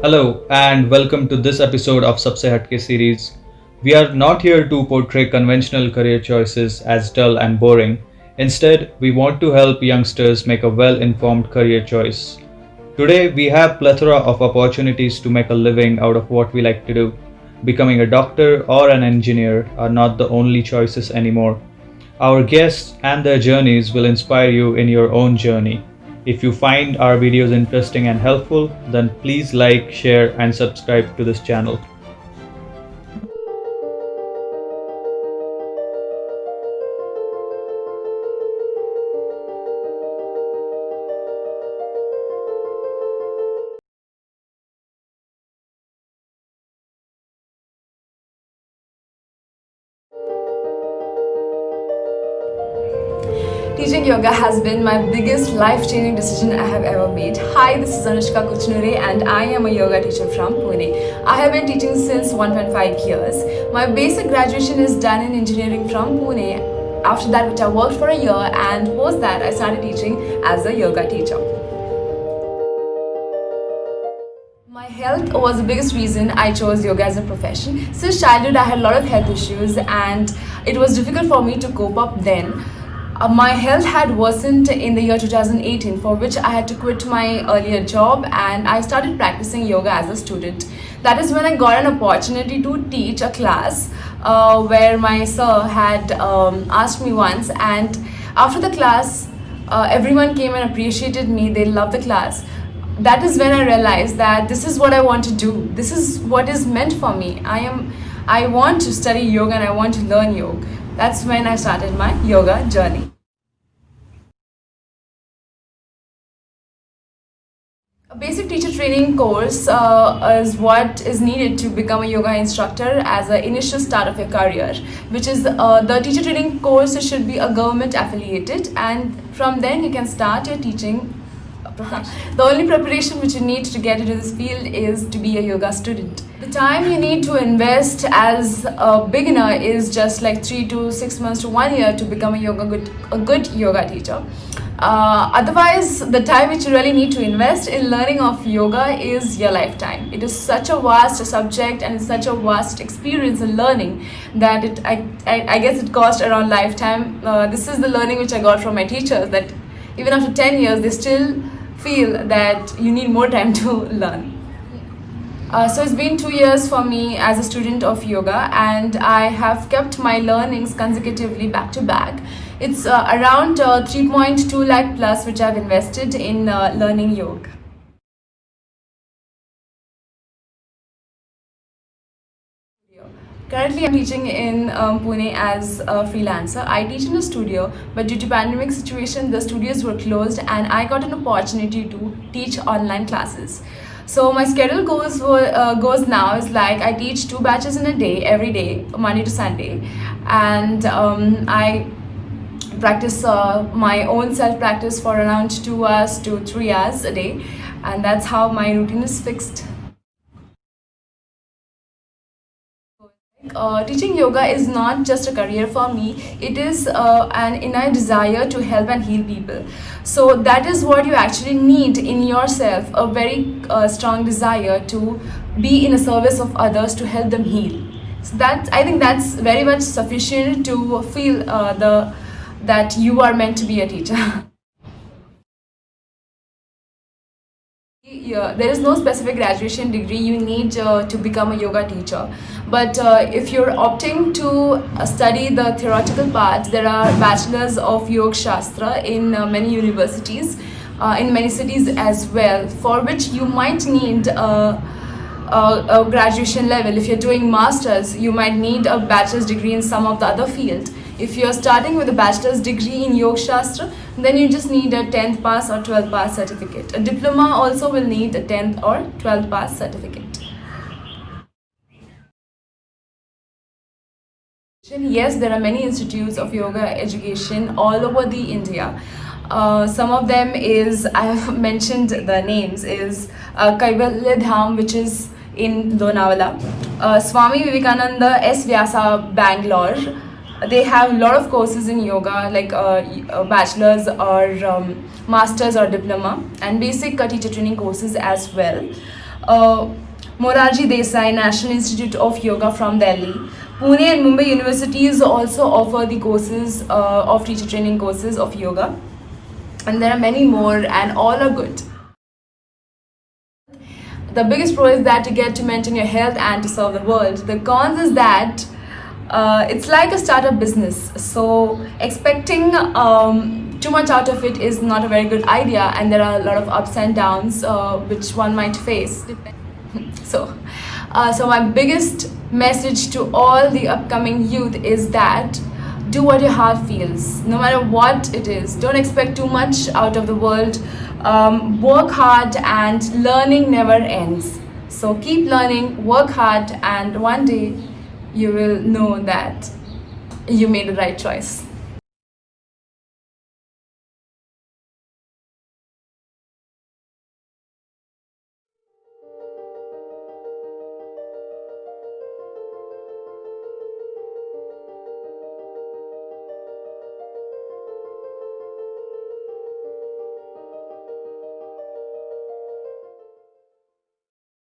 Hello and welcome to this episode of Sabse Hatke series. We are not here to portray conventional career choices as dull and boring. Instead, we want to help youngsters make a well-informed career choice. Today, we have plethora of opportunities to make a living out of what we like to do. Becoming a doctor or an engineer are not the only choices anymore. Our guests and their journeys will inspire you in your own journey. If you find our videos interesting and helpful, then please like, share, and subscribe to this channel. Teaching yoga has been my biggest life-changing decision I have ever made. Hi, this is Anushka Kuchnure and I am a yoga teacher from Pune. I have been teaching since 1.5 years. My basic graduation is done in engineering from Pune. After that, which I worked for a year, and post that I started teaching as a yoga teacher. My health was the biggest reason I chose yoga as a profession. Since childhood, I had a lot of health issues and it was difficult for me to cope up then. My health had worsened in the year 2018, for which I had to quit my earlier job and I started practicing yoga as a student. That is when I got an opportunity to teach a class where my sir had asked me once, and after the class, everyone came and appreciated me. They loved the class. That is when I realized that this is what I want to do. This is what is meant for me. I want to study yoga and I want to learn yoga. That's when I started my yoga journey. A basic teacher training course is what is needed to become a yoga instructor as an initial start of your career, which is the teacher training course should be a government affiliated, and from then you can start your teaching profession. The only preparation which you need to get into this field is to be a yoga student. The time you need to invest as a beginner is just like 3 to 6 months to 1 year to become a good yoga teacher. Otherwise, the time which you really need to invest in learning of yoga is your lifetime. It is such a vast subject and it's such a vast experience in learning that I guess it cost around lifetime. This is the learning which I got from my teachers, that even after 10 years, they still feel that you need more time to learn. So it's been 2 years for me as a student of yoga, and I have kept my learnings consecutively back to back. It's around 3.2 lakh plus which I've invested in learning yoga. Currently, I'm teaching in Pune as a freelancer. I teach in a studio, but due to pandemic situation, the studios were closed, and I got an opportunity to teach online classes. So my schedule goes now is like I teach 2 batches in a day, every day, Monday to Sunday, and I practice my own self-practice for around 2 hours to 3 hours a day, and that's how my routine is fixed. Teaching yoga is not just a career for me, it is an inner desire to help and heal people. So that is what you actually need in yourself, a very strong desire to be in a service of others to help them heal. So I think that's very much sufficient to feel that you are meant to be a teacher. Yeah, there is no specific graduation degree you need to become a yoga teacher. But if you're opting to study the theoretical part, there are bachelors of Yoga Shastra in many universities, in many cities as well, for which you might need a graduation level. If you're doing masters, you might need a bachelor's degree in some of the other field. If you're starting with a bachelor's degree in Yoga Shastra, then you just need a 10th pass or 12th pass certificate. A diploma also will need a 10th or 12th pass certificate. Yes, there are many institutes of yoga education all over the India. Some of them is, I have mentioned the names, is Kaivalya Dham, which is in Lonavala, Swami Vivekananda S. Vyasa, Bangalore. They have a lot of courses in yoga, like bachelor's or master's or diploma, and basic teacher training courses as well. Morarji Desai National Institute of Yoga from Delhi. Pune and Mumbai universities also offer the courses of teacher training courses of yoga, and there are many more, and all are good. The biggest pro is that you get to maintain your health and to serve the world. The cons is that it's like a startup business, so expecting too much out of it is not a very good idea, and there are a lot of ups and downs which one might face. So my biggest message to all the upcoming youth is that do what your heart feels, no matter what it is. Don't expect too much out of the world. Work hard, and learning never ends. So keep learning, work hard, and one day you will know that you made the right choice.